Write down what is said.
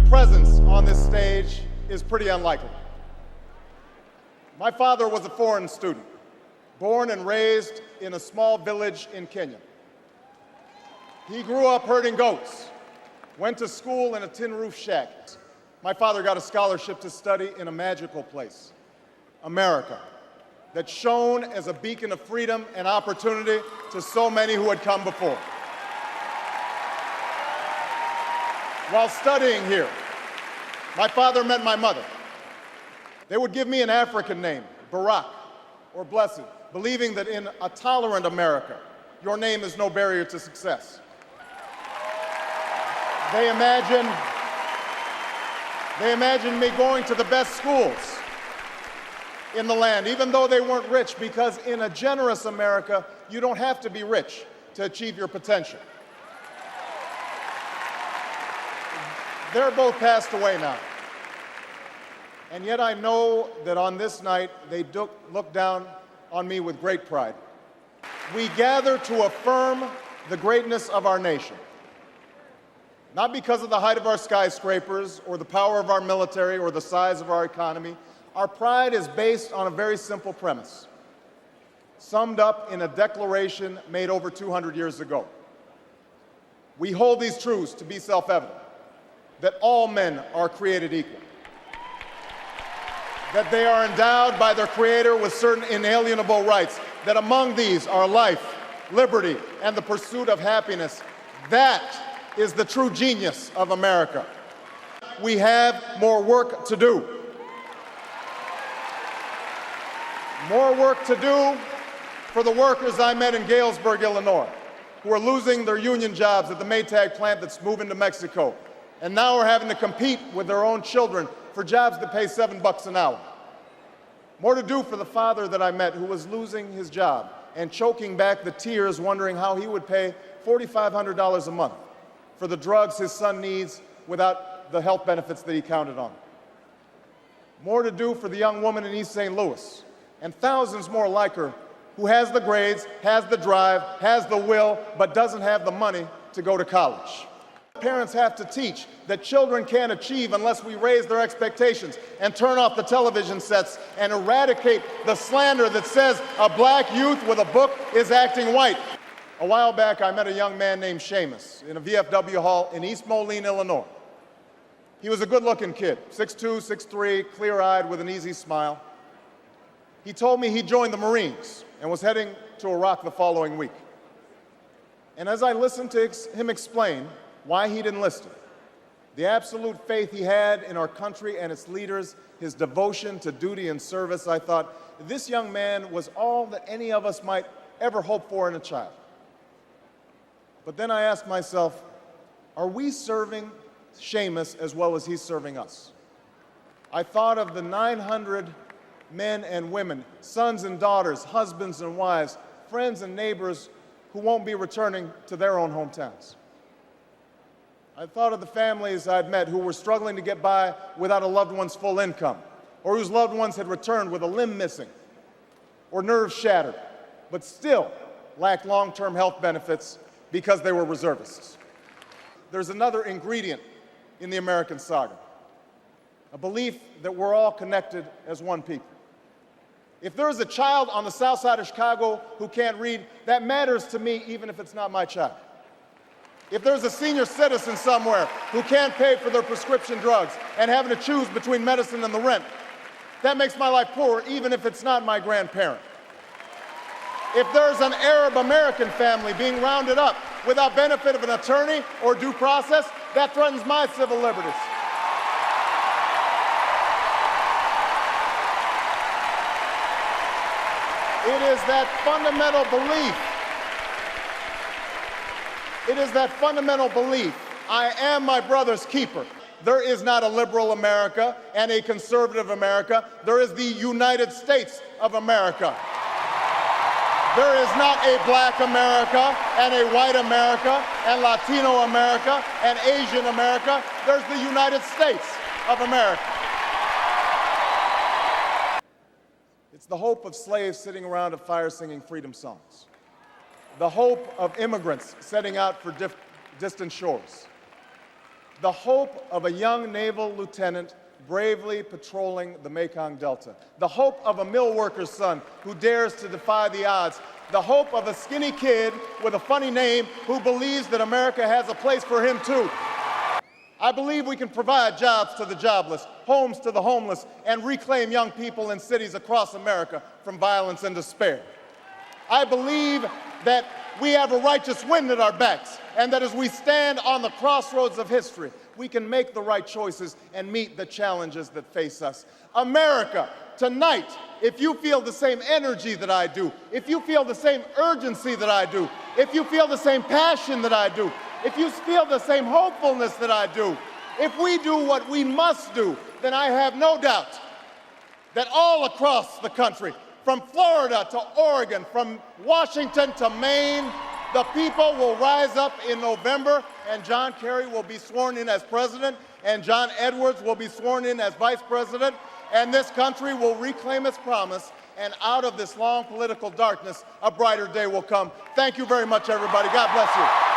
presence on this stage is pretty unlikely. My father was a foreign student, born and raised in a small village in Kenya. He grew up herding goats, went to school in a tin roof shack. My father got a scholarship to study in a magical place, America, that shone as a beacon of freedom and opportunity to so many who had come before. While studying here, my father met my mother. They would give me an African name, Barak, or Blessed, believing that in a tolerant America, your name is no barrier to success. They imagined me going to the best schools in the land, even though they weren't rich, because in a generous America, you don't have to be rich to achieve your potential. They're both passed away now. And yet I know that on this night, they look down on me with great pride. We gather to affirm the greatness of our nation. Not because of the height of our skyscrapers, or the power of our military, or the size of our economy. Our pride is based on a very simple premise, summed up in a declaration made over 200 years ago. We hold these truths to be self-evident, that all men are created equal, that they are endowed by their Creator with certain inalienable rights, that among these are life, liberty, and the pursuit of happiness. That is the true genius of America. We have more work to do. More work to do for the workers I met in Galesburg, Illinois, who are losing their union jobs at the Maytag plant that's moving to Mexico, and now are having to compete with their own children for jobs that pay $7 an hour. More to do for the father that I met who was losing his job and choking back the tears, wondering how he would pay $4,500 a month for the drugs his son needs without the health benefits that he counted on. More to do for the young woman in East St. Louis, and thousands more like her, who has the grades, has the drive, has the will, but doesn't have the money to go to college. Parents have to teach that children can't achieve unless we raise their expectations and turn off the television sets and eradicate the slander that says a black youth with a book is acting white. A while back, I met a young man named Seamus in a VFW hall in East Moline, Illinois. He was a good-looking kid, 6'2", 6'3", clear-eyed with an easy smile. He told me he joined the Marines and was heading to Iraq the following week. And as I listened to him explain why he'd enlisted, the absolute faith he had in our country and its leaders, his devotion to duty and service, I thought, this young man was all that any of us might ever hope for in a child. But then I asked myself, are we serving Seamus as well as he's serving us? I thought of the 900 men and women, sons and daughters, husbands and wives, friends and neighbors who won't be returning to their own hometowns. I thought of the families I'd met who were struggling to get by without a loved one's full income, or whose loved ones had returned with a limb missing or nerves shattered, but still lacked long-term health benefits because they were reservists. There's another ingredient in the American saga, a belief that we're all connected as one people. If there's a child on the south side of Chicago who can't read, that matters to me even if it's not my child. If there's a senior citizen somewhere who can't pay for their prescription drugs and having to choose between medicine and the rent, that makes my life poorer even if it's not my grandparent. If there's an Arab American family being rounded up without benefit of an attorney or due process, that threatens my civil liberties. It is that fundamental belief. It is that fundamental belief, I am my brother's keeper. There is not a liberal America and a conservative America. There is the United States of America. There is not a black America and a white America and Latino America and Asian America. There's the United States of America. It's the hope of slaves sitting around a fire singing freedom songs. The hope of immigrants setting out for distant shores. the hope of a young naval lieutenant bravely patrolling the Mekong Delta, the hope of a mill worker's son who dares to defy the odds, the hope of a skinny kid with a funny name who believes that America has a place for him too. I believe we can provide jobs to the jobless, homes to the homeless, and reclaim young people in cities across America from violence and despair. I believe that we have a righteous wind at our backs, and that as we stand on the crossroads of history, we can make the right choices and meet the challenges that face us. America, tonight, if you feel the same energy that I do, if you feel the same urgency that I do, if you feel the same passion that I do, if you feel the same hopefulness that I do, if we do what we must do, then I have no doubt that all across the country, from Florida to Oregon, from Washington to Maine, the people will rise up in November, and John Kerry will be sworn in as president, and John Edwards will be sworn in as vice president, and this country will reclaim its promise, and out of this long political darkness, a brighter day will come. Thank you very much, everybody. God bless you.